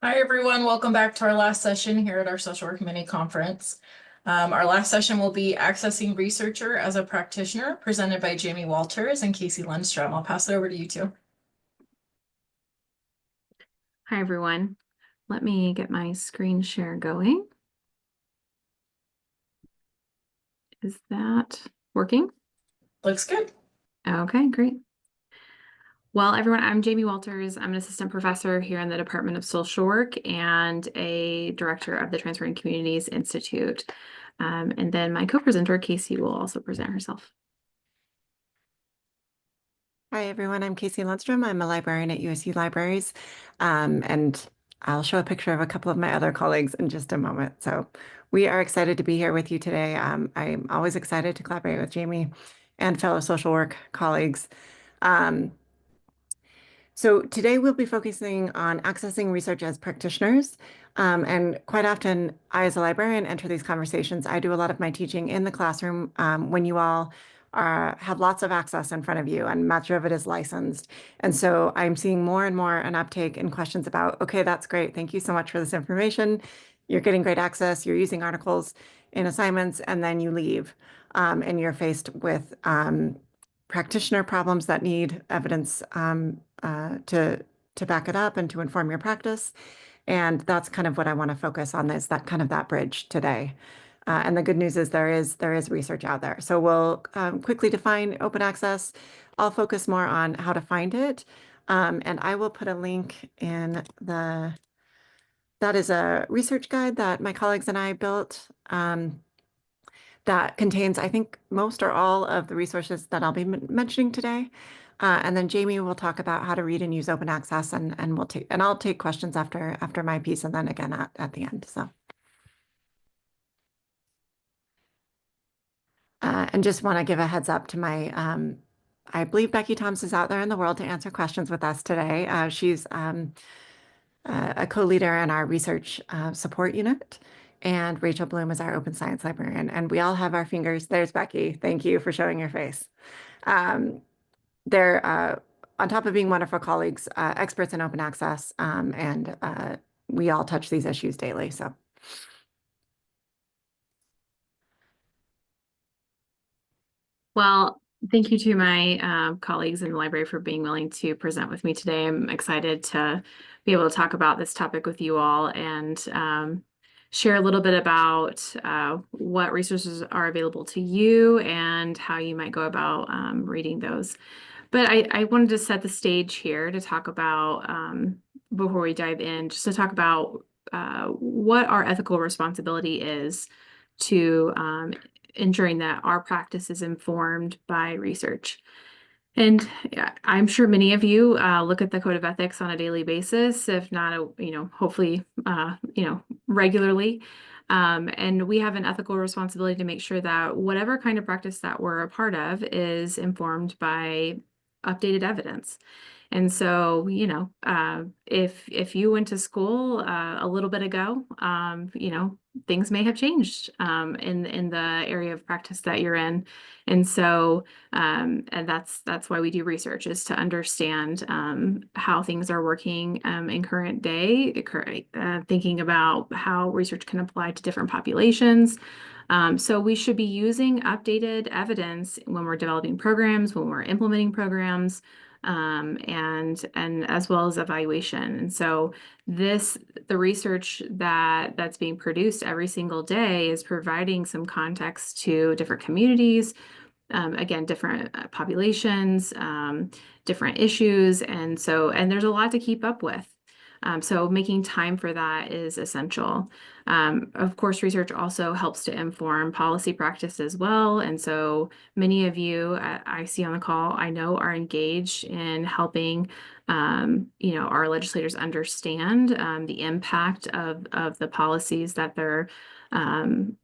Hi, everyone. Welcome back to our last session here at our social work mini conference. Our last session will be Accessing Researcher as a Practitioner, presented by Jamie Walters and Casey Lundstrom. I'll pass it over to you two. Hi, everyone. Let me get my screen share going. Is that working? Looks good. Okay, great. Well, everyone, I'm Jamie Walters. I'm an assistant professor here in the Department of Social Work and a director of the Transforming Communities Institute. And then my co-presenter, Casey, will also present herself. Hi, everyone. I'm Casey Lundstrom. I'm a librarian at USU Libraries, and I'll show a picture of a couple of my other colleagues in just a moment. So we are excited to be here with you today. I'm always excited to collaborate with Jamie and fellow social work colleagues. Um, so today we'll be focusing on accessing research as practitioners. And quite often, I, as a librarian, enter these conversations. I do a lot of my teaching in the classroom when you all have lots of access in front of you, and much of it is licensed. And so I'm seeing more and more an uptake in questions about, okay, that's great. Thank you so much for this information. You're getting great access. You're using articles in assignments, and then you leave. And you're faced with practitioner problems that need evidence to back it up and to inform your practice. And that's kind of what I want to focus on, is that kind of that bridge today. And the good news is there is research out there. So we'll quickly define open access. I'll focus more on how to find it. And I will put a link in that is a research guide that my colleagues and I built. That contains, I think, most or all of the resources that I'll be mentioning today. And then Jamie will talk about how to read and use open access, and I'll take questions after my piece, and then again at the end. So, and just want to give a heads up to my, I believe Becky Thoms is out there in the world to answer questions with us today. She's a co-leader in our research support unit. And Rachel Bloom is our open science librarian. And we all have our fingers. There's Becky. Thank you for showing your face. They're, on top of being wonderful colleagues, experts in open access, and we all touch these issues daily. So. Well, thank you to my colleagues in the library for being willing to present with me today. I'm excited to be able to talk about this topic with you all and share a little bit about what resources are available to you and how you might go about reading those. But I wanted to set the stage here to talk about, before we dive in, just to talk about what our ethical responsibility is to ensuring that our practice is informed by research. And I'm sure many of you look at the Code of Ethics on a daily basis, if not, hopefully, regularly. And we have an ethical responsibility to make sure that whatever kind of practice that we're a part of is informed by updated evidence. And so, if you went to school a little bit ago, things may have changed in the area of practice that you're in. And so, and that's why we do research, is to understand how things are working in current day, thinking about how research can apply to different populations. So we should be using updated evidence when we're developing programs, when we're implementing programs, and as well as evaluation. And so the research that's being produced every single day is providing some context to different communities, again, different populations, different issues. And there's a lot to keep up with. So making time for that is essential. Of course, research also helps to inform policy practice as well. And so many of you I see on the call, I know, are engaged in helping our legislators understand the impact of the policies that they're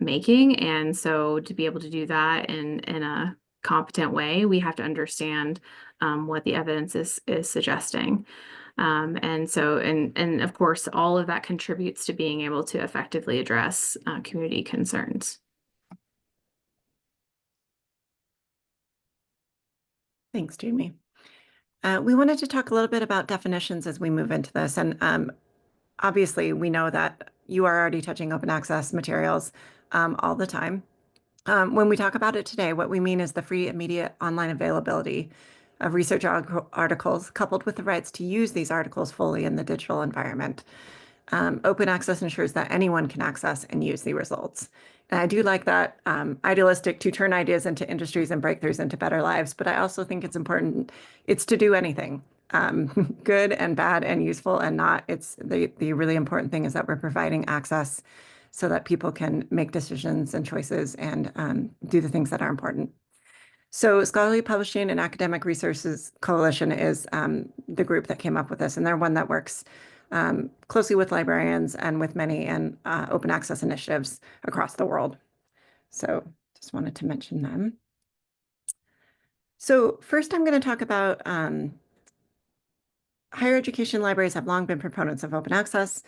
making. And so to be able to do that in a competent way, we have to understand what the evidence is suggesting. And of course, all of that contributes to being able to effectively address community concerns. Thanks, Jamie. We wanted to talk a little bit about definitions as we move into this. And obviously, we know that you are already touching open access materials all the time. When we talk about it today, what we mean is the free, immediate online availability of research articles coupled with the rights to use these articles fully in the digital environment. Open access ensures that anyone can access and use the results. And I do like that idealistic to turn ideas into industries and breakthroughs into better lives, but I also think it's important, it's to do anything, good and bad and useful and not. It's the really important thing is that we're providing access so that people can make decisions and choices and do the things that are important. So Scholarly Publishing and Academic Resources Coalition is the group that came up with this, and they're one that works closely with librarians and with many and open access initiatives across the world. So just wanted to mention them. So first I'm going to talk about higher education libraries have long been proponents of open access.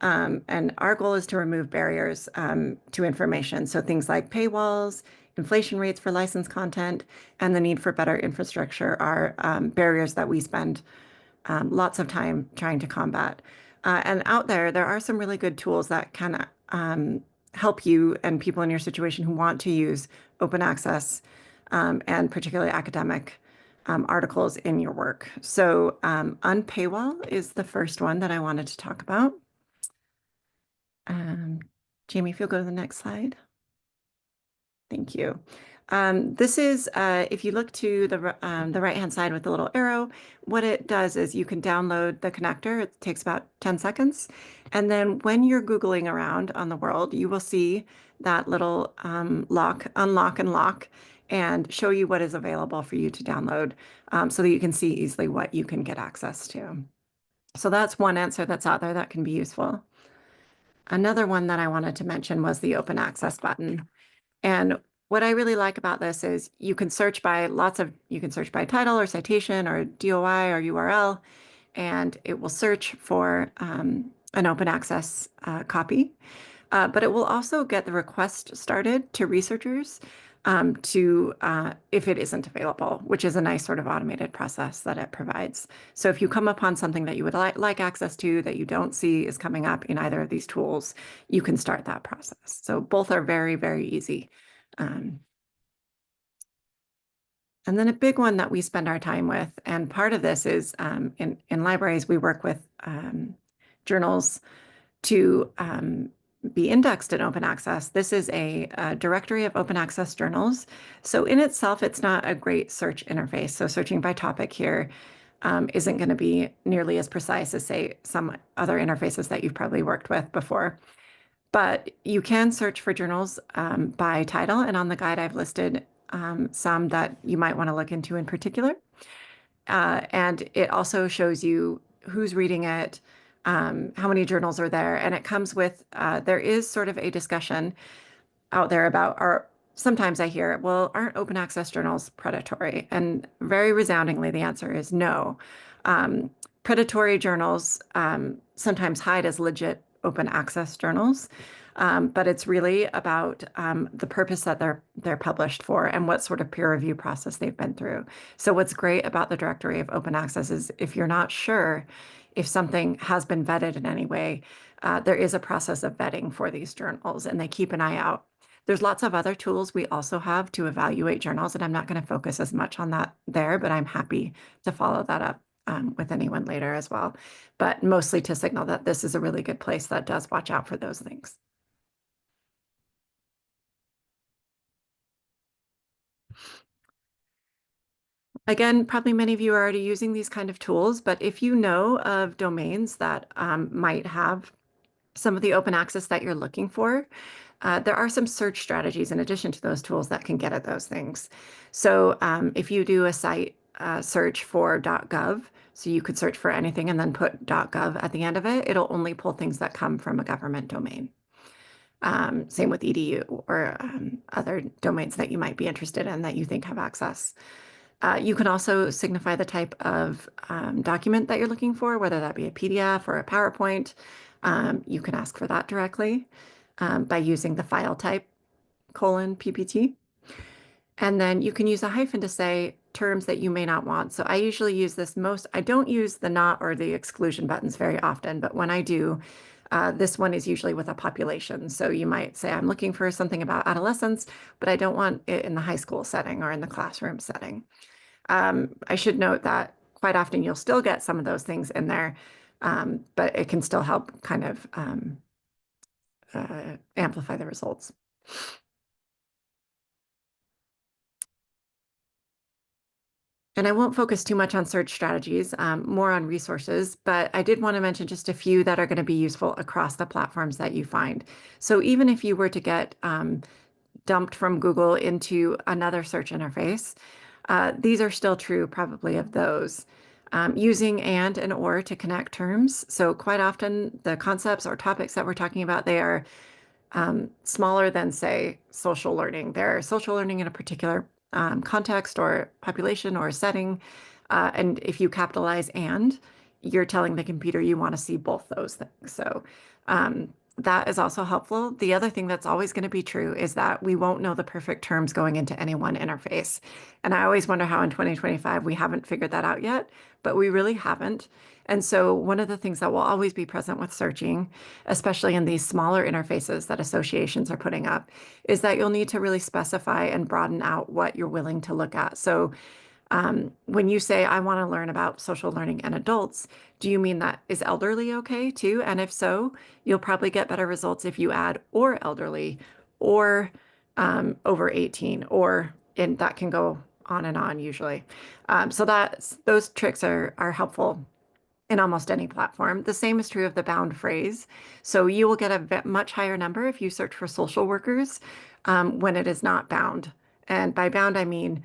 And our goal is to remove barriers to information. So things like paywalls, inflation rates for licensed content, and the need for better infrastructure are barriers that we spend lots of time trying to combat. And out there are some really good tools that can help you and people in your situation who want to use open access and particularly academic articles in your work. So Unpaywall is the first one that I wanted to talk about. Jamie, if you'll go to the next slide. Thank you. This is, if you look to the right-hand side with the little arrow, what it does is you can download the connector. It takes about 10 seconds. And then when you're Googling around on the world, you will see that little unlock and lock, and show you what is available for you to download so that you can see easily what you can get access to. So that's one answer that's out there that can be useful. Another one that I wanted to mention was the open access button. And what I really like about this is you can search by title or citation or DOI or URL, and it will search for an open access copy. But it will also get the request started to researchers if it isn't available, which is a nice sort of automated process that it provides. So if you come upon something that you would like access to that you don't see is coming up in either of these tools, you can start that process. So both are very, very easy. And then a big one that we spend our time with, and part of this is in libraries, we work with journals to be indexed in open access. This is a directory of open access journals. So in itself, it's not a great search interface. So searching by topic here isn't going to be nearly as precise as, say, some other interfaces that you've probably worked with before. But you can search for journals by title, and on the guide, I've listed some that you might want to look into in particular. And it also shows you who's reading it, how many journals are there, and it comes with, there is sort of a discussion out there about sometimes I hear, well, aren't open access journals predatory? And very resoundingly, the answer is no. Predatory journals sometimes hide as legit open access journals, but it's really about the purpose that they're published for and what sort of peer review process they've been through. So what's great about the directory of open access is if you're not sure if something has been vetted in any way, there is a process of vetting for these journals, and they keep an eye out. There's lots of other tools we also have to evaluate journals, and I'm not going to focus as much on that there, but I'm happy to follow that up with anyone later as well. But mostly to signal that this is a really good place that does watch out for those things. Again, probably many of you are already using these kind of tools, but if you know of domains that might have some of the open access that you're looking for, there are some search strategies in addition to those tools that can get at those things. So if you do a site search for .gov, so you could search for anything and then put .gov at the end of it, it'll only pull things that come from a government domain. Same with edu or other domains that you might be interested in that you think have access. You can also signify the type of document that you're looking for, whether that be a PDF or a PowerPoint. You can ask for that directly by using the file type : PPT. And then you can use a hyphen to say terms that you may not want. So I usually use this I don't use the not or the exclusion buttons very often, but when I do, this one is usually with a population. So you might say, I'm looking for something about adolescence, but I don't want it in the high school setting or in the classroom setting. I should note that quite often you'll still get some of those things in there, but it can still help kind of amplify the results. And I won't focus too much on search strategies, more on resources, but I did want to mention just a few that are going to be useful across the platforms that you find. So even if you were to get dumped from Google into another search interface, these are still true probably of those. Using and or to connect terms. So quite often the concepts or topics that we're talking about, they are smaller than, say, social learning. They're social learning in a particular context or population or setting. And if you capitalize and, you're telling the computer you want to see both those things. So that is also helpful. The other thing that's always going to be true is that we won't know the perfect terms going into any one interface. And I always wonder how in 2025 we haven't figured that out yet, but we really haven't. And so one of the things that will always be present with searching, especially in these smaller interfaces that associations are putting up, is that you'll need to really specify and broaden out what you're willing to look at. So when you say, I want to learn about social learning in adults, do you mean that is elderly okay too? And if so, you'll probably get better results if you add or elderly or over 18, or and that can go on and on usually. So those tricks are helpful in almost any platform. The same is true of the bound phrase. So you will get a much higher number if you search for social workers when it is not bound. And by bound, I mean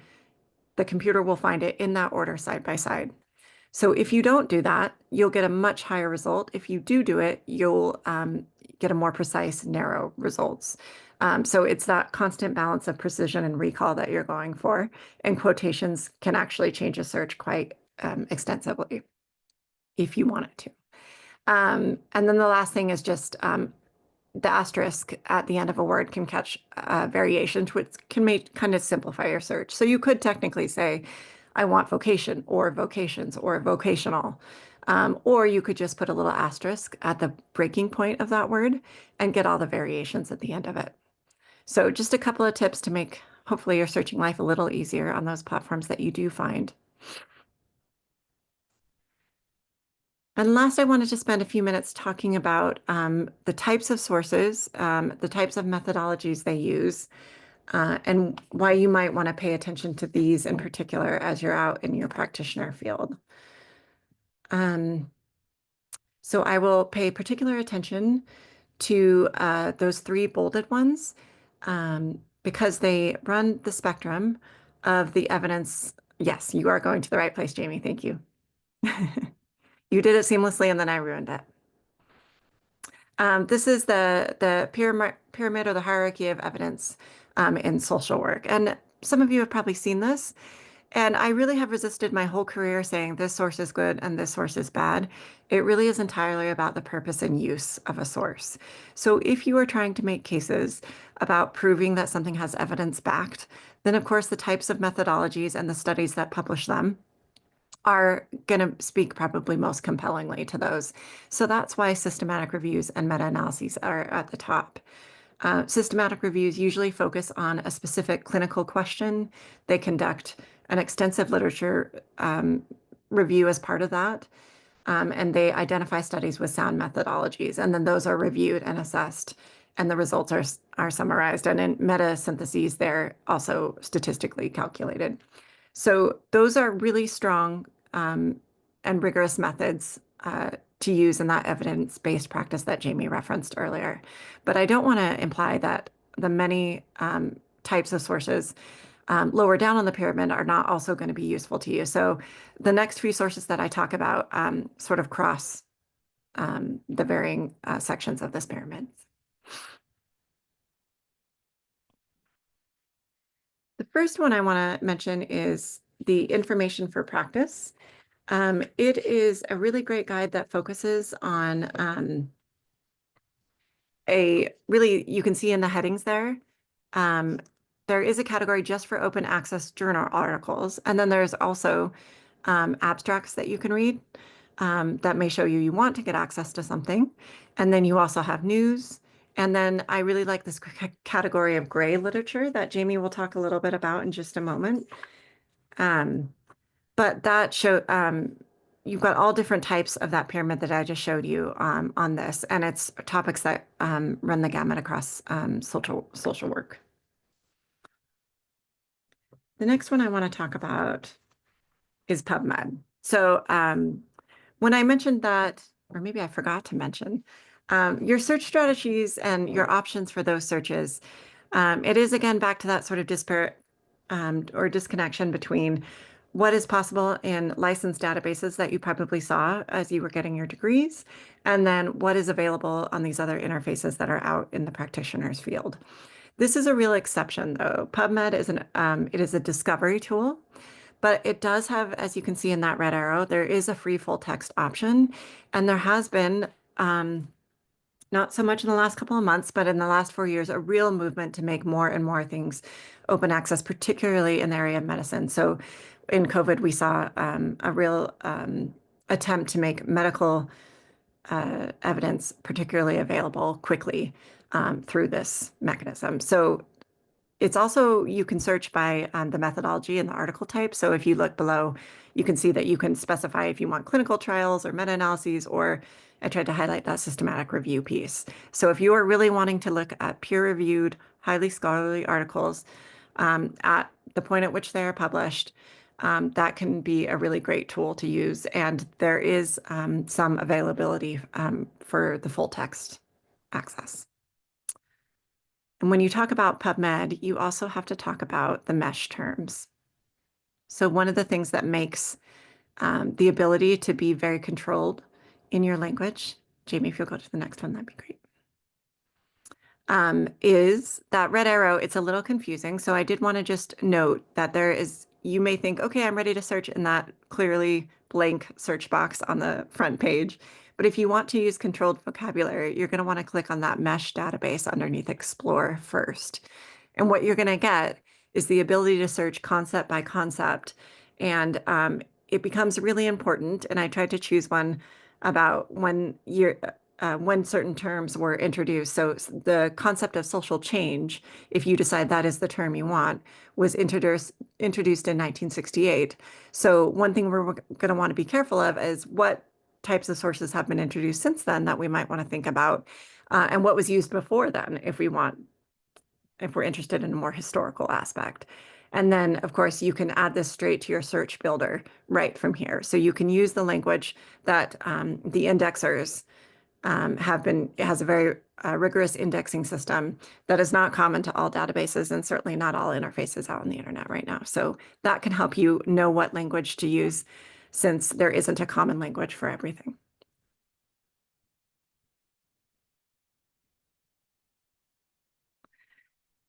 the computer will find it in that order side by side. So if you don't do that, you'll get a much higher result. If you do it, you'll get a more precise, narrow results. So it's that constant balance of precision and recall that you're going for. And quotations can actually change a search quite extensively if you want it to. And then the last thing is just the asterisk at the end of a word can catch variations, which can make kind of simplify your search. So you could technically say, I want vocation or vocations or vocational. Or you could just put a little asterisk at the breaking point of that word and get all the variations at the end of it. So just a couple of tips to make hopefully your searching life a little easier on those platforms that you do find. And last, I wanted to spend a few minutes talking about the types of sources, the types of methodologies they use, and why you might want to pay attention to these in particular as you're out in your practitioner field. So I will pay particular attention to those three bolded ones because they run the spectrum of the evidence. Yes, you are going to the right place, Jamie. Thank you. You did it seamlessly, and then I ruined it. This is the pyramid or the hierarchy of evidence in social work. And some of you have probably seen this. And I really have resisted my whole career saying this source is good and this source is bad. It really is entirely about the purpose and use of a source. So if you are trying to make cases about proving that something has evidence backed, then of course the types of methodologies and the studies that publish them are going to speak probably most compellingly to those. So that's why systematic reviews and meta-analyses are at the top. Systematic reviews usually focus on a specific clinical question. They conduct an extensive literature review as part of that, and they identify studies with sound methodologies, and then those are reviewed and assessed, and the results are summarized. And in meta-syntheses, they're also statistically calculated. So those are really strong and rigorous methods to use in that evidence-based practice that Jamie referenced earlier. But I don't want to imply that the many types of sources lower down on the pyramid are not also going to be useful to you. So the next few sources that I talk about sort of cross the varying sections of this pyramid. The first one I want to mention is the information for practice. It is a really great guide that focuses on you can see in the headings there, there is a category just for open access journal articles. And then there's also abstracts that you can read that may show you want to get access to something. And then you also have news. And then I really like this category of gray literature that Jamie will talk a little bit about in just a moment. But that show you've got all different types of that pyramid that I just showed you on this, and it's topics that run the gamut across social work. The next one I want to talk about is PubMed. So when I mentioned that, or maybe I forgot to mention, your search strategies and your options for those searches, it is again back to that sort of disparate or disconnection between what is possible in licensed databases that you probably saw as you were getting your degrees, and then what is available on these other interfaces that are out in the practitioner's field. This is a real exception, though. PubMed is it is a discovery tool, but it does have, as you can see in that red arrow, there is a free full text option, and there has been not so much in the last couple of months, but in the last 4 years, a real movement to make more and more things open access, particularly in the area of medicine. So in COVID, we saw a real attempt to make medical evidence particularly available quickly through this mechanism. So it's also, you can search by the methodology and the article type. So if you look below, you can see that you can specify if you want clinical trials or meta-analyses, or I tried to highlight that systematic review piece. So if you are really wanting to look at peer-reviewed, highly scholarly articles at the point at which they are published, that can be a really great tool to use. And there is some availability for the full text access. And when you talk about PubMed, you also have to talk about the mesh terms. So one of the things that makes the ability to be very controlled in your language, Jamie, if you'll go to the next one, that'd be great, is that red arrow. It's a little confusing. So I did want to just note that you may think, okay, I'm ready to search in that clearly blank search box on the front page. But if you want to use controlled vocabulary, you're going to want to click on that mesh database underneath Explore first. And what you're going to get is the ability to search concept by concept. And it becomes really important. And I tried to choose one about when certain terms were introduced. So the concept of social change, if you decide that is the term you want, was introduced in 1968. So one thing we're going to want to be careful of is what types of sources have been introduced since then that we might want to think about, and what was used before then if we're interested in a more historical aspect. And then, of course, you can add this straight to your search builder right from here. So you can use the language that the indexers it has a very rigorous indexing system that is not common to all databases and certainly not all interfaces out on the internet right now. So that can help you know what language to use, since there isn't a common language for everything.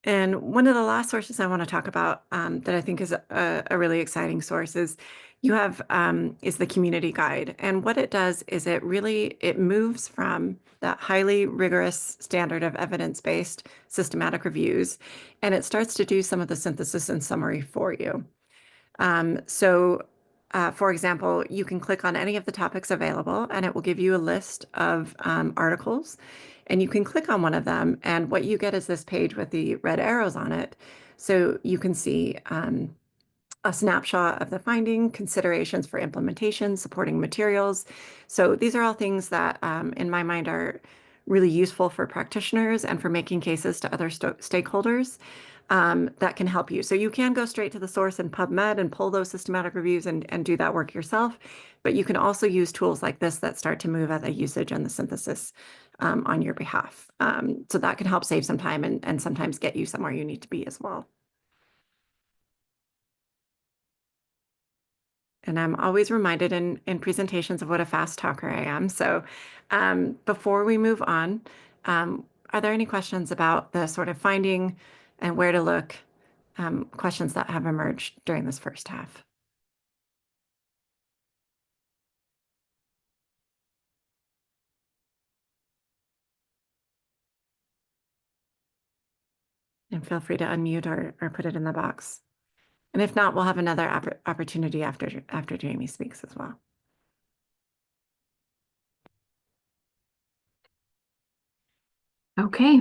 And one of the last sources I want to talk about that I think is a really exciting source is is the community guide. And what it does is it moves from that highly rigorous standard of evidence-based systematic reviews, and it starts to do some of the synthesis and summary for you. For example, you can click on any of the topics available and it will give you a list of articles, and you can click on one of them, and what you get is this page with the red arrows on it. So you can see a snapshot of the finding, considerations for implementation, supporting materials. So these are all things that in my mind are really useful for practitioners and for making cases to other stakeholders that can help you. So you can go straight to the source in PubMed and pull those systematic reviews and do that work yourself. But you can also use tools like this that start to move at the usage and the synthesis on your behalf. So that can help save some time and sometimes get you somewhere you need to be as well. And I'm always reminded in presentations of what a fast talker I am. So before we move on, are there any questions about the sort of finding and where to look, questions that have emerged during this first half? And feel free to unmute or put it in the box. And if not, we'll have another opportunity after Jamie speaks as well. Okay.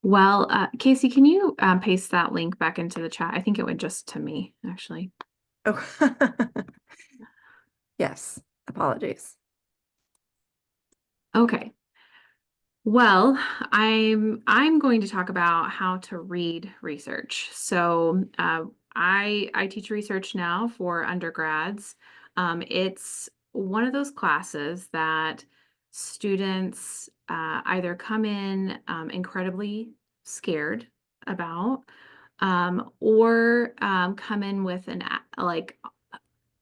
Well, Casey, can you paste that link back into the chat? I think it went just to me, actually. Oh, yes. Apologies. Okay. Well, I'm going to talk about how to read research. So I teach research now for undergrads. It's one of those classes that students either come in incredibly scared about, or come in with like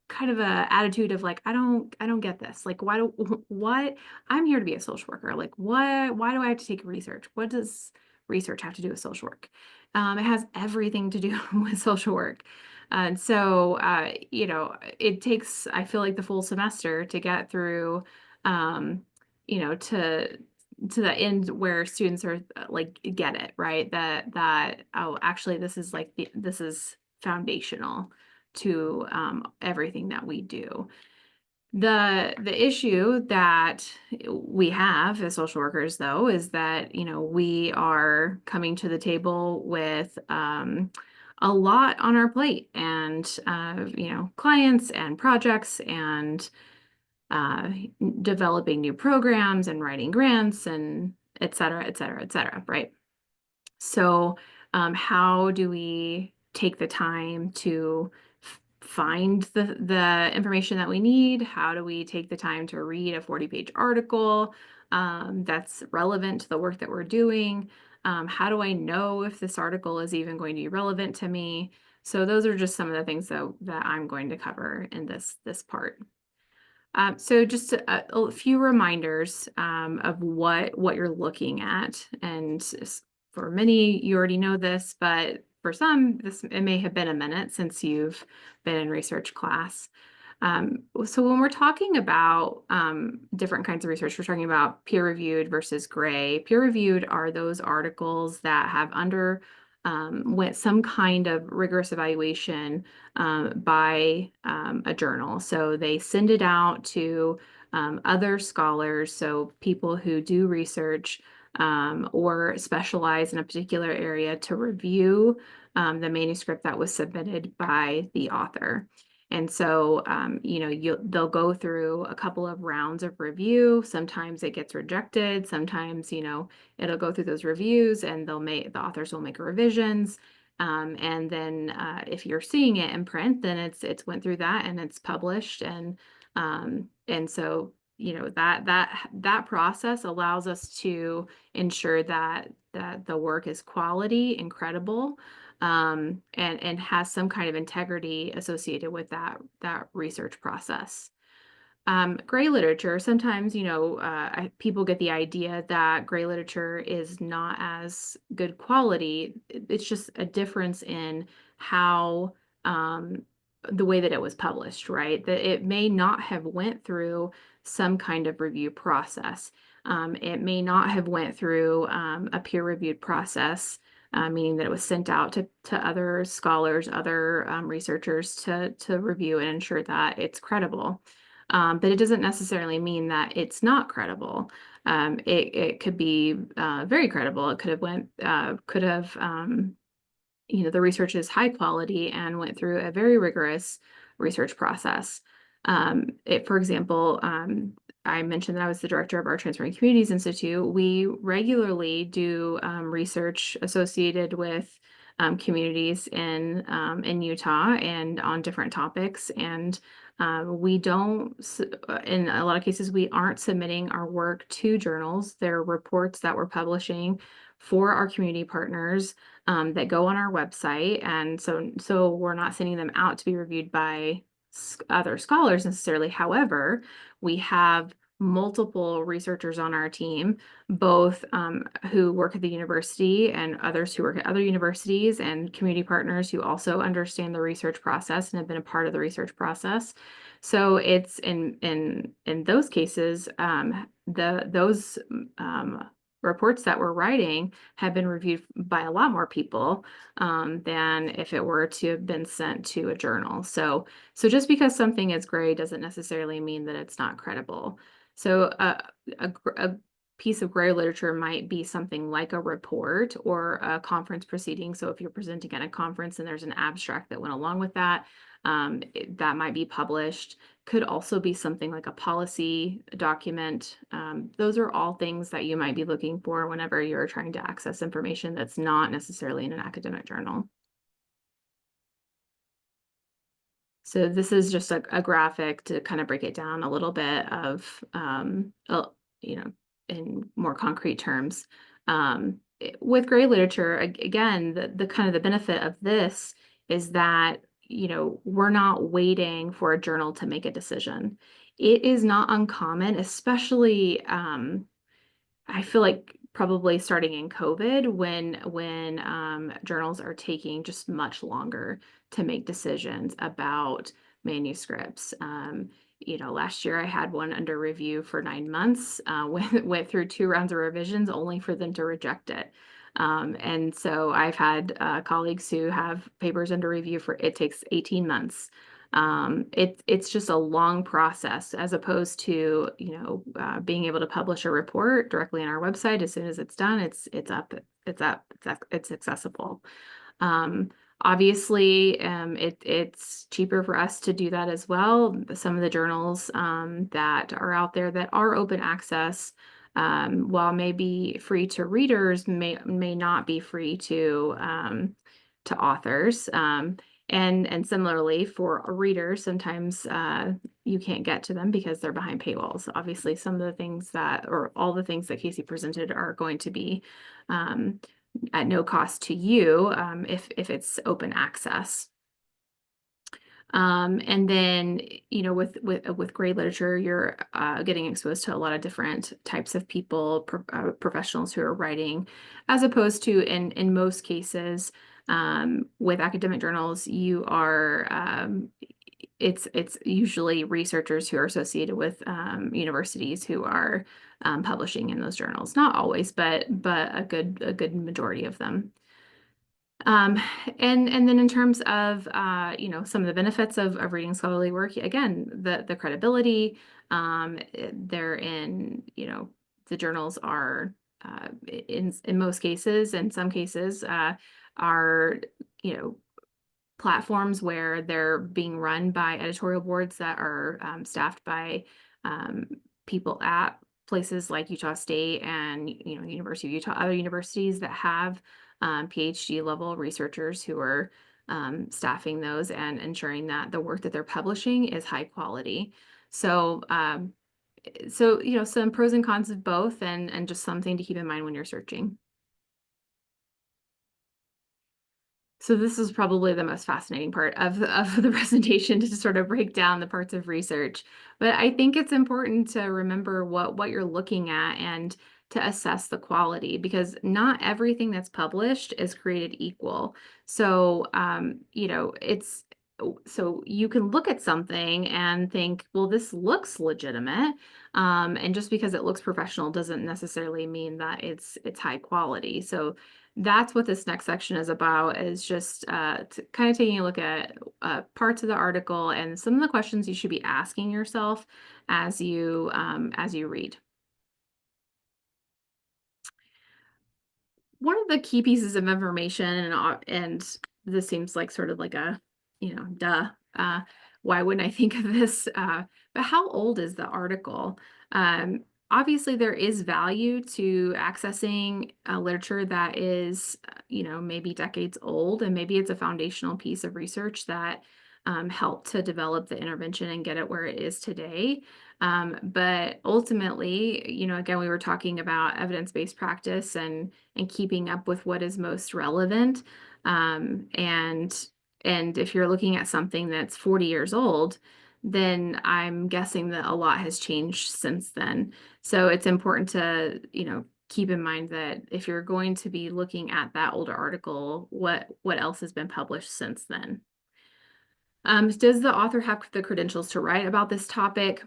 kind of a attitude of like, I don't get this. Like, what I'm here to be a social worker. Like, why do I have to take research? What does research have to do with social work? It has everything to do with social work. And so, it takes, I feel like, the full semester to get through, to the end where students are like, get it, right? That, oh, actually, this is like, this is foundational to everything that we do. The issue that we have as social workers, though, is that we are coming to the table with a lot on our plate, and clients and projects, and uh, developing new programs and writing grants, and et cetera, et cetera, et cetera, right? So, how do we take the time to find the information that we need? How do we take the time to read a 40-page article that's relevant to the work that we're doing? How do I know if this article is even going to be relevant to me? So those are just some of the things that I'm going to cover in this part. So just a few reminders of what you're looking at. And for many, you already know this, but for some, it may have been a minute since you've been in research class. So when we're talking about different kinds of research, we're talking about peer-reviewed versus gray. Peer-reviewed are those articles that have went some kind of rigorous evaluation by a journal. So they send it out to other scholars, so people who do research or specialize in a particular area, to review the manuscript that was submitted by the author. And so, they'll go through a couple of rounds of review. Sometimes it gets rejected. Sometimes, it'll go through those reviews, and the authors will make revisions. And then if you're seeing it in print, then it's went through that and it's published. And so, that process allows us to ensure that the work is quality and credible, and has some kind of integrity associated with that research process. Gray literature, sometimes, people get the idea that gray literature is not as good quality. It's just a difference in how the way that it was published, right? That it may not have went through some kind of review process. It may not have went through a peer-reviewed process, meaning that it was sent out to other scholars, other researchers to review and ensure that it's credible. But it doesn't necessarily mean that it's not credible. It could be very credible. It could have the research is high quality and went through a very rigorous research process. For example, I mentioned that I was the director of our Transforming Communities Institute. We regularly do research associated with communities in Utah and on different topics. And we don't, in a lot of cases, we aren't submitting our work to journals. They're reports that we're publishing for our community partners that go on our website. And so we're not sending them out to be reviewed by other scholars necessarily. However, we have multiple researchers on our team, both who work at the university and others who work at other universities, and community partners who also understand the research process and have been a part of the research process. So it's in those cases, those reports that we're writing have been reviewed by a lot more people than if it were to have been sent to a journal. So just because something is gray doesn't necessarily mean that it's not credible. So a piece of gray literature might be something like a report or a conference proceeding. So if you're presenting at a conference and there's an abstract that went along with that, that might be published. Could also be something like a policy document. Those are all things that you might be looking for whenever you're trying to access information that's not necessarily in an academic journal. So this is just a graphic to kind of break it down a little bit of, you know, in more concrete terms. With gray literature, again, the kind of the benefit of this is that, you know, we're not waiting for a journal to make a decision. It is not uncommon, especially, I feel like probably starting in COVID when journals are taking just much longer to make decisions about manuscripts. You know, last year I had one under review for 9 months, went through 2 rounds of revisions only for them to reject it. And so I've had colleagues who have papers under review for it takes 18 months. It's just a long process as opposed to, you know, being able to publish a report directly on our website. As soon as it's done, it's accessible. Obviously, it's cheaper for us to do that as well. Some of the journals that are out there that are open access, while may be free to readers, may not be free to authors. And similarly for a reader, sometimes you can't get to them because they're behind paywalls. Obviously, some of the things that, or all the things that Casey presented are going to be at no cost to you if it's open access. And then, you know, with gray literature, you're getting exposed to a lot of different types of people, professionals who are writing, as opposed to in most cases, with academic journals, you are it's usually researchers who are associated with universities who are publishing in those journals. Not always, but a good majority of them. And then in terms of you know, some of the benefits of reading scholarly work, again, the credibility, they're in, you know, the journals are in most cases, in some cases, are, you know, platforms where they're being run by editorial boards that are staffed by people at places like Utah State and, you know, University of Utah, other universities that have PhD level researchers who are staffing those and ensuring that the work that they're publishing is high quality. So, you know, some pros and cons of both, and just something to keep in mind when you're searching. So this is probably the most fascinating part of the presentation, to sort of break down the parts of research. But I think it's important to remember what you're looking at and to assess the quality, because not everything that's published is created equal. So you know, so you can look at something and think, well, this looks legitimate. And just because it looks professional doesn't necessarily mean that it's high quality. So that's what this next section is about, is just kind of taking a look at parts of the article and some of the questions you should be asking yourself as you read. One of the key pieces of information, and this seems like sort of like a, you know, duh, why wouldn't I think of this? But how old is the article? Obviously, there is value to accessing literature that is, you know, maybe decades old, and maybe it's a foundational piece of research that helped to develop the intervention and get it where it is today. But ultimately, you know, again, we were talking about evidence-based practice and keeping up with what is most relevant. And if you're looking at something that's 40 years old, then I'm guessing that a lot has changed since then. So it's important to, you know, keep in mind that if you're going to be looking at that older article, what else has been published since then? Does the author have the credentials to write about this topic?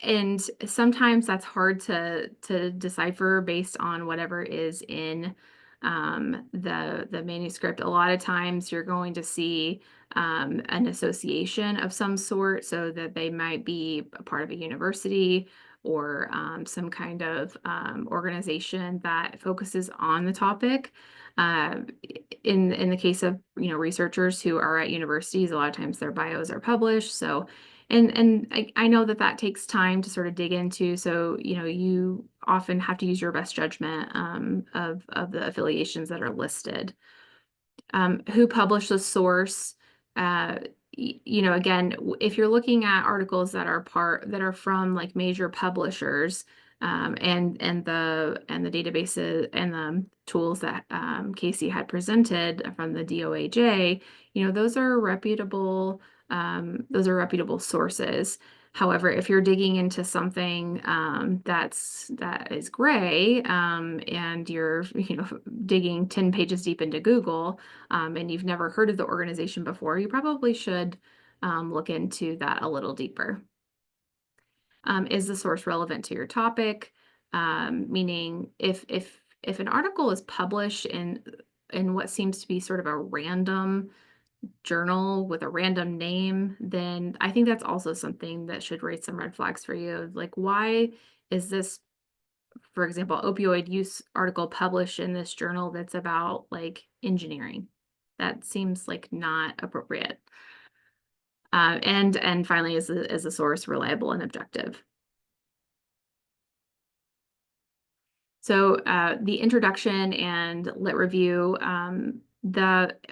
And sometimes that's hard to decipher based on whatever is in the manuscript. A lot of times you're going to see an association of some sort, so that they might be a part of a university or some kind of organization that focuses on the topic. Uh, in the case of researchers who are at universities, a lot of times their bios are published. So and I know that that takes time to sort of dig into. So, you often have to use your best judgment of the affiliations that are listed. Who published the source? Again, if you're looking at articles that are from like major publishers, and the databases and the tools that Casey had presented from the DOAJ, those are reputable sources. However, if you're digging into something that is gray, and you're digging 10 pages deep into Google, and you've never heard of the organization before, you probably should look into that a little deeper. Is the source relevant to your topic? Meaning, if an article is published in what seems to be sort of a random journal with a random name, then I think that's also something that should raise some red flags for you. Like, why is this, for example, opioid use article published in this journal that's about like engineering? That seems like not appropriate. And finally, is the source reliable and objective? So the introduction and lit review,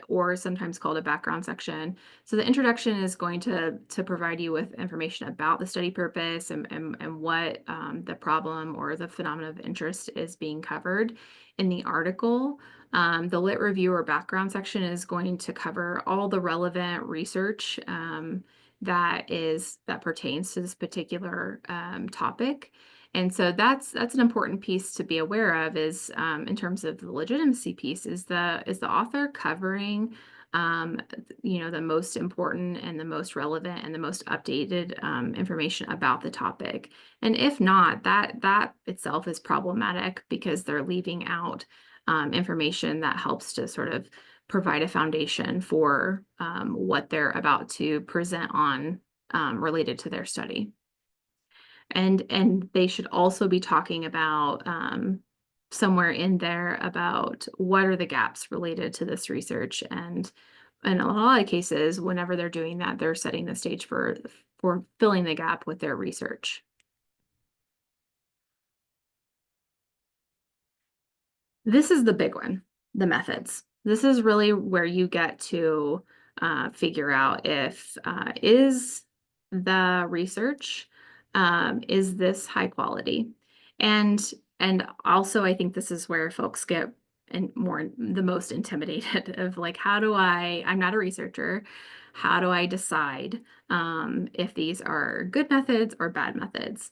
or sometimes called a background section. So the introduction is going to provide you with information about the study purpose and what the problem or the phenomenon of interest is being covered in the article. The lit review or background section is going to cover all the relevant research that pertains to this particular topic. And so that's an important piece to be aware of, is in terms of the legitimacy piece, is the author covering the most important and the most relevant and the most updated information about the topic. And if not, that itself is problematic, because they're leaving out information that helps to sort of provide a foundation for what they're about to present on related to their study. And they should also be talking about somewhere in there about what are the gaps related to this research. And in a lot of cases, whenever they're doing that, they're setting the stage for filling the gap with their research. This is the big one, the methods. This is really where you get to figure out if is the research, is this high quality? And also, I think this is where folks get the most intimidated of like, I'm not a researcher. How do I decide if these are good methods or bad methods?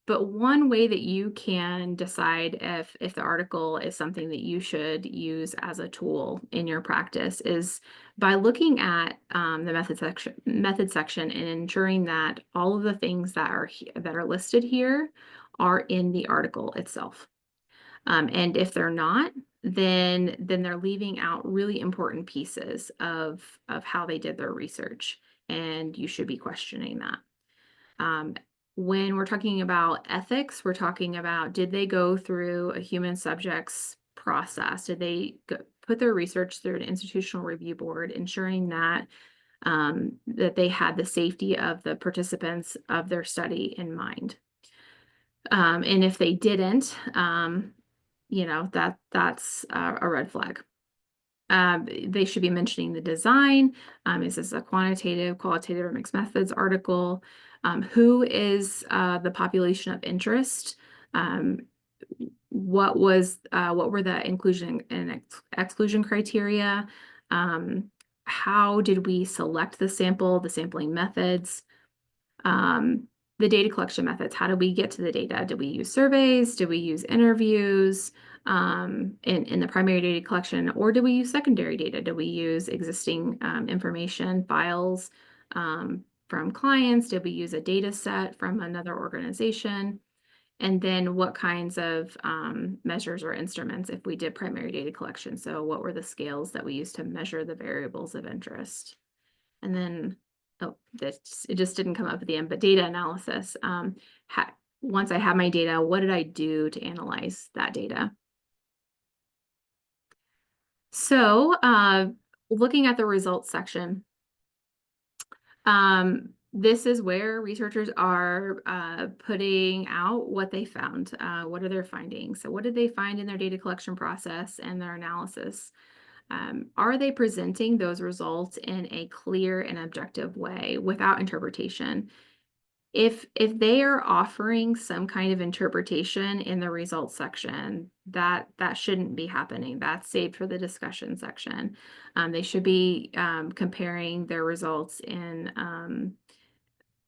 But one way that you can decide if the article is something that you should use as a tool in your practice is by looking at the method section and ensuring that all of the things that are listed here are in the article itself. And if they're not, then they're leaving out really important pieces of how they did their research, and you should be questioning that. When we're talking about ethics, we're talking about, did they go through a human subjects process? Did they put their research through an institutional review board, ensuring that that they had the safety of the participants of their study in mind? And if they didn't, that's a red flag. They should be mentioning the design. Is this a quantitative, qualitative, or mixed methods article? Who is the population of interest? What were the inclusion and exclusion criteria? How did we select the sample, the sampling methods? The data collection methods. How did we get to the data? Did we use surveys? Did we use interviews in the primary data collection, or did we use secondary data? Did we use existing information, files, from clients? Did we use a data set from another organization? And then what kinds of measures or instruments if we did primary data collection? So what were the scales that we used to measure the variables of interest? And then, oh, it just didn't come up at the end, but data analysis. Once I had my data, what did I do to analyze that data? So looking at the results section, this is where researchers are putting out what they found. What are their findings? So what did they find in their data collection process and their analysis? Are they presenting those results in a clear and objective way without interpretation? If they are offering some kind of interpretation in the results section, that shouldn't be happening. That's saved for the discussion section. They should be comparing their results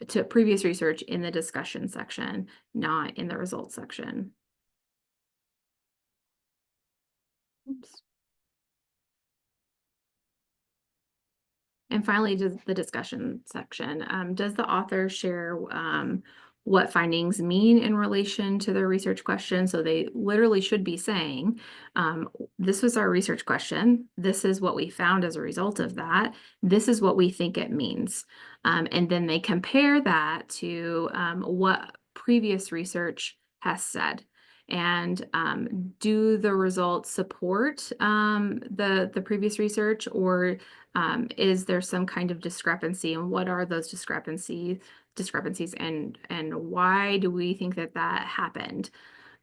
to previous research in the discussion section, not in the results section. Oops. And finally, does the discussion section. Does the author share what findings mean in relation to their research question? So they literally should be saying, this was our research question. This is what we found as a result of that. This is what we think it means. And then they compare that to what previous research has said. And do the results support the previous research, or is there some kind of discrepancy, and what are those discrepancies, and why do we think that happened?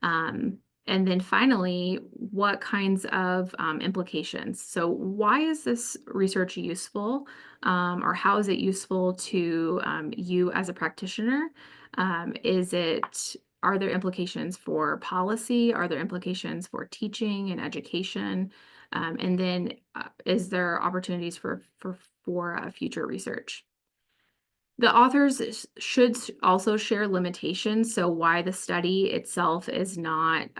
And then finally, what kinds of implications? So why is this research useful, or how is it useful to you as a practitioner? Are there implications for policy? Are there implications for teaching and education? And then is there opportunities for future research? The authors should also share limitations. So why the study itself is not,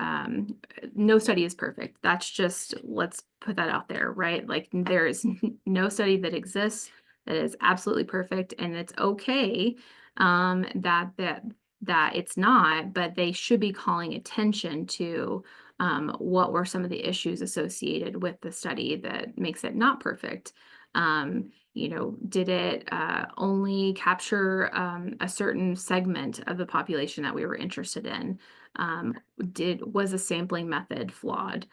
no study is perfect. That's just, let's put that out there, right? Like there is no study that exists that is absolutely perfect, and it's okay that it's not, but they should be calling attention to what were some of the issues associated with the study that makes it not perfect. Did it only capture a certain segment of the population that we were interested in? Was a sampling method flawed?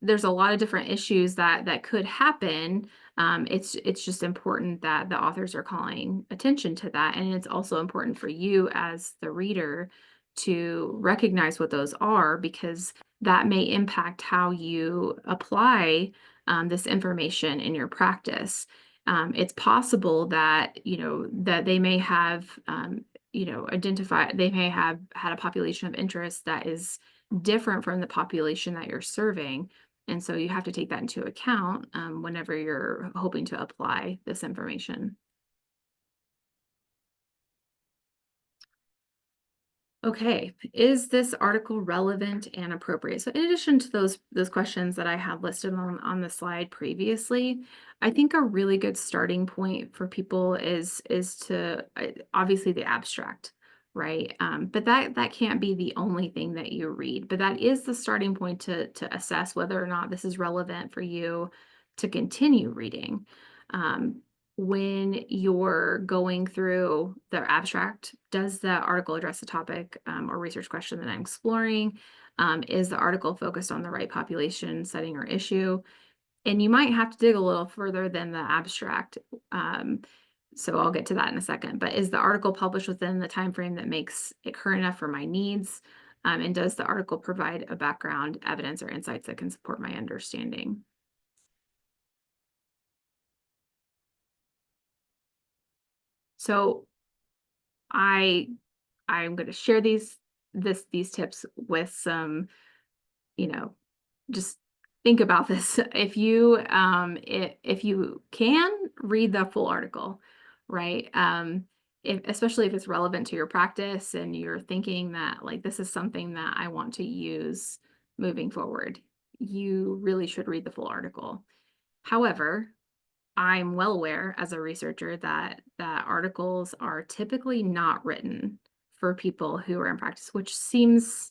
There's a lot of different issues that could happen. It's just important that the authors are calling attention to that, and it's also important for you as the reader to recognize what those are, because that may impact how you apply this information in your practice. It's possible that that they may have they may have had a population of interest that is different from the population that you're serving. And so you have to take that into account whenever you're hoping to apply this information. Okay, is this article relevant and appropriate? So in addition to those questions that I had listed on the slide previously, I think a really good starting point for people is to obviously the abstract, right? But that can't be the only thing that you read, but that is the starting point to assess whether or not this is relevant for you to continue reading. When you're going through the abstract, does the article address the topic or research question that I'm exploring? Is the article focused on the right population, setting, or issue? And you might have to dig a little further than the abstract. So I'll get to that in a second. But is the article published within the time frame that makes it current enough for my needs? And does the article provide a background, evidence, or insights that can support my understanding? So I'm going to share these tips with some, just think about this. If you can read the full article, right? Especially if it's relevant to your practice and you're thinking that like this is something that I want to use moving forward, you really should read the full article. However, I'm well aware as a researcher that articles are typically not written for people who are in practice, which seems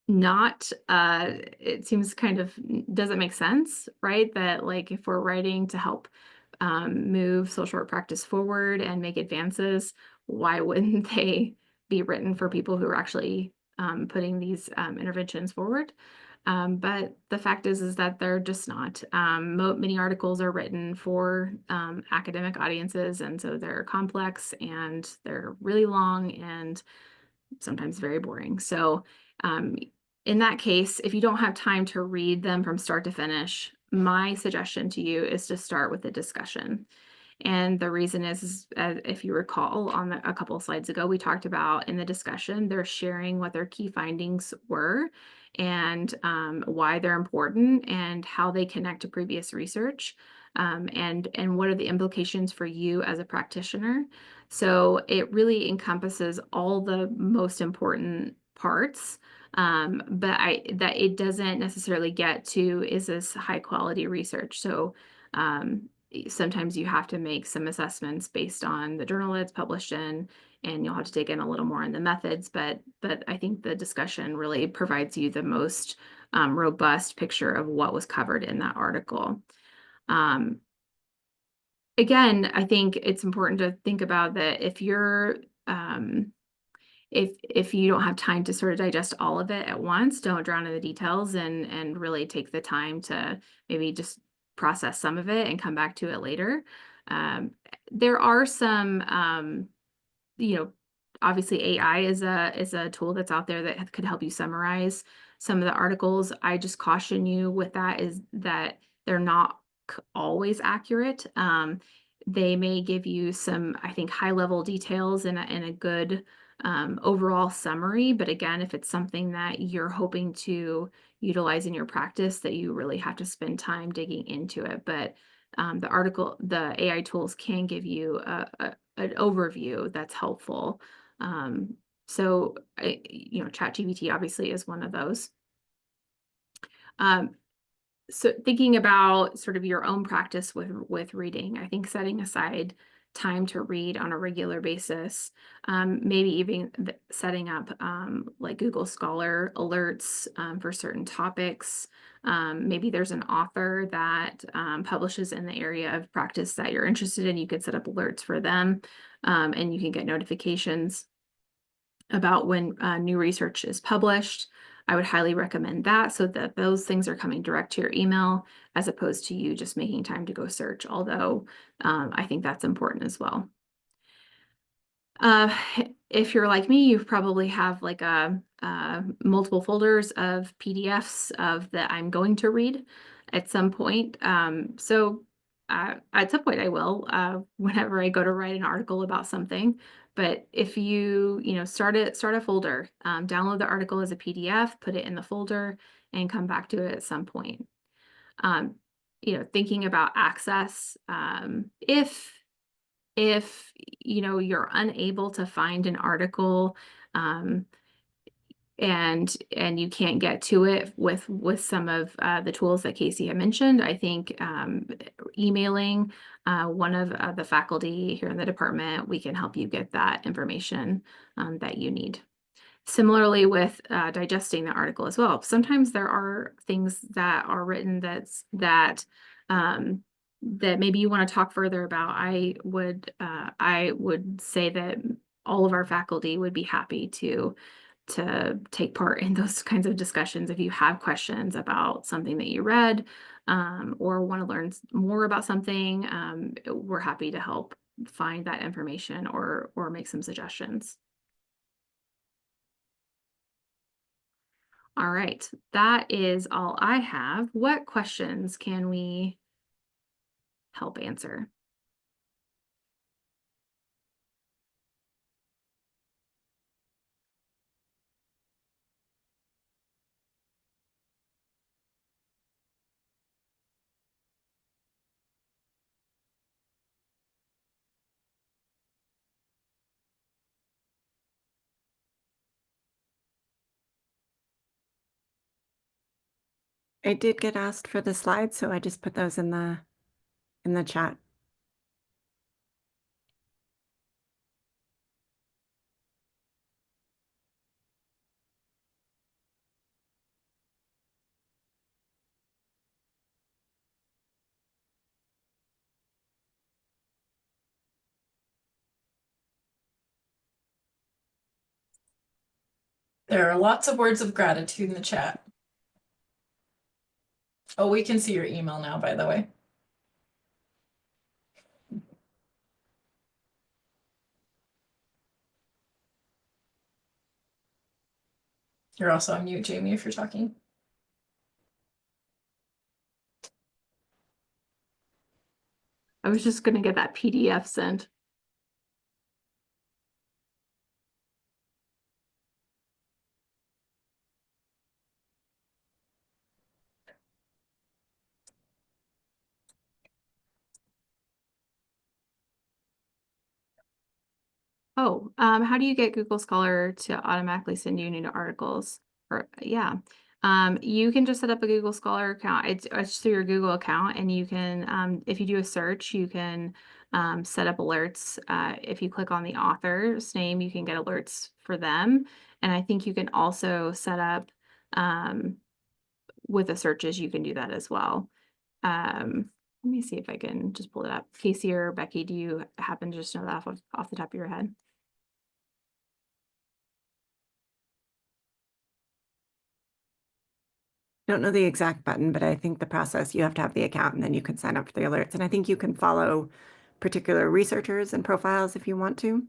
not it seems kind of doesn't make sense, right? That like if we're writing to help move social work practice forward and make advances, why wouldn't they be written for people who are actually putting these interventions forward? But the fact is that they're just not. Many articles are written for academic audiences, and so they're complex and they're really long and sometimes very boring. So in that case, if you don't have time to read them from start to finish, my suggestion to you is to start with a discussion. And the reason is if you recall on a couple of slides ago, we talked about in the discussion, they're sharing what their key findings were and why they're important and how they connect to previous research, and what are the implications for you as a practitioner. So it really encompasses all the most important parts, but that it doesn't necessarily get to, is this high quality research? So sometimes you have to make some assessments based on the journal it's published in, and you'll have to dig in a little more on the methods, but I think the discussion really provides you the most robust picture of what was covered in that article. Um, Again, I think it's important to think about that if you're if you don't have time to sort of digest all of it at once, don't drown in the details, and really take the time to maybe just process some of it and come back to it later. There are some you know, obviously AI is a tool that's out there that could help you summarize some of the articles. I just caution you with that is that they're not always accurate. They may give you some, I think, high level details and a good overall summary. But again, if it's something that you're hoping to utilize in your practice, that you really have to spend time digging into it. But the AI tools can give you an overview that's helpful. So, ChatGPT obviously is one of those. Um, so thinking about sort of your own practice with reading, I think setting aside time to read on a regular basis, maybe even setting up like Google Scholar alerts for certain topics. Maybe there's an author that publishes in the area of practice that you're interested in. You could set up alerts for them, and you can get notifications about when new research is published. I would highly recommend that so that those things are coming direct to your email as opposed to you just making time to go search, although I think that's important as well. Uh, if you're like me, you probably have like multiple folders of PDFs of that I'm going to read at some point. So at some point I will, whenever I go to write an article about something. But if start a folder, download the article as a PDF, put it in the folder, and come back to it at some point. Um, Thinking about access, if you're unable to find an article, um, and you can't get to it with some of the tools that Casey had mentioned, I think emailing one of the faculty here in the department, we can help you get that information that you need. Similarly with digesting the article as well. Sometimes there are things that are written that maybe you want to talk further about. I would say that all of our faculty would be happy to take part in those kinds of discussions. If you have questions about something that you read, or want to learn more about something, we're happy to help find that information or make some suggestions. All right, that is all I have. What questions can we help answer? I did get asked for the slides, so I just put those in the in the chat. There are lots of words of gratitude in the chat. Oh, we can see your email now, by the way. You're also on mute, Jamie, if you're talking. I was just gonna get that PDF sent. Oh, how do you get Google Scholar to automatically send you new articles? Or yeah, you can just set up a Google Scholar account. It's through your Google account, and you can, if you do a search, you can set up alerts. If you click on the author's name, you can get alerts for them. And I think you can also set up with the searches, you can do that as well. Let me see if I can just pull it up. Casey or Becky, do you happen to just know that off the top of your head? Don't know the exact button, but I think the process, you have to have the account and then you can sign up for the alerts. And I think you can follow particular researchers and profiles if you want to,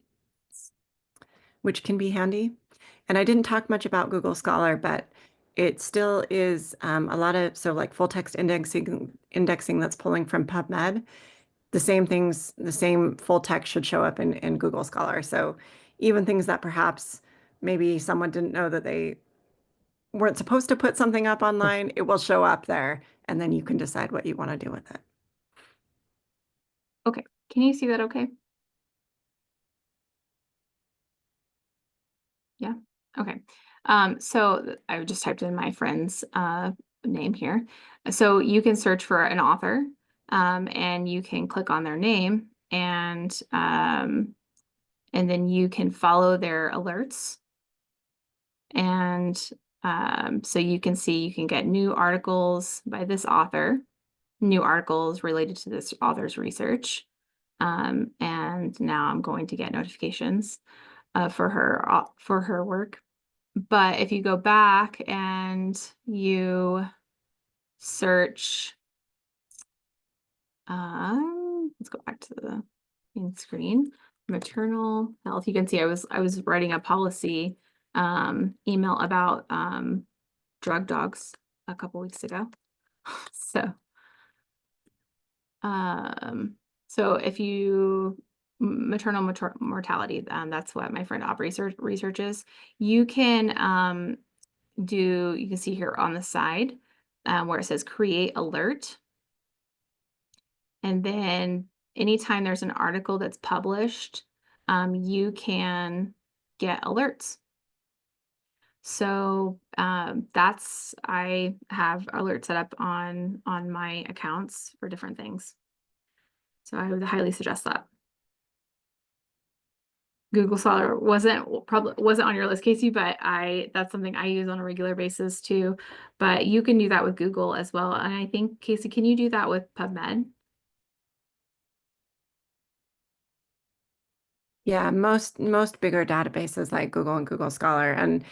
which can be handy. And I didn't talk much about Google Scholar, but it still is a lot of, so like full text indexing that's pulling from PubMed. The same things, the same full text should show up in Google Scholar. So even things that perhaps maybe someone didn't know that they weren't supposed to put something up online, it will show up there, and then you can decide what you want to do with it. Okay, can you see that okay? Yeah, okay. So I just typed in my friend's name here. So you can search for an author, and you can click on their name, and then you can follow their alerts. And so you can see, you can get new articles by this author, new articles related to this author's research. And now I'm going to get notifications for her work. But if you go back and you search, let's go back to the main screen, maternal health. You can see I was writing a policy email about drug dogs a couple weeks ago. So so if you maternal mortality, that's what my friend Aubrey researches. You can you can see here on the side where it says create alert. And then anytime there's an article that's published, you can get alerts. So I have alerts set up on my accounts for different things. So I would highly suggest that. Google Scholar probably wasn't on your list, Casey, but that's something I use on a regular basis too. But you can do that with Google as well. And I think, Casey, can you do that with PubMed? Yeah, most bigger databases like Google and Google Scholar and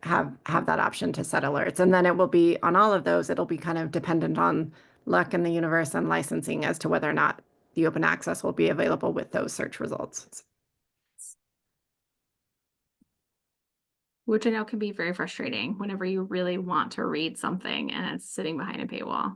have that option to set alerts. And then it will be on all of those, it'll be kind of dependent on luck in the universe and licensing as to whether or not the open access will be available with those search results. Which I know can be very frustrating whenever you really want to read something and it's sitting behind a paywall.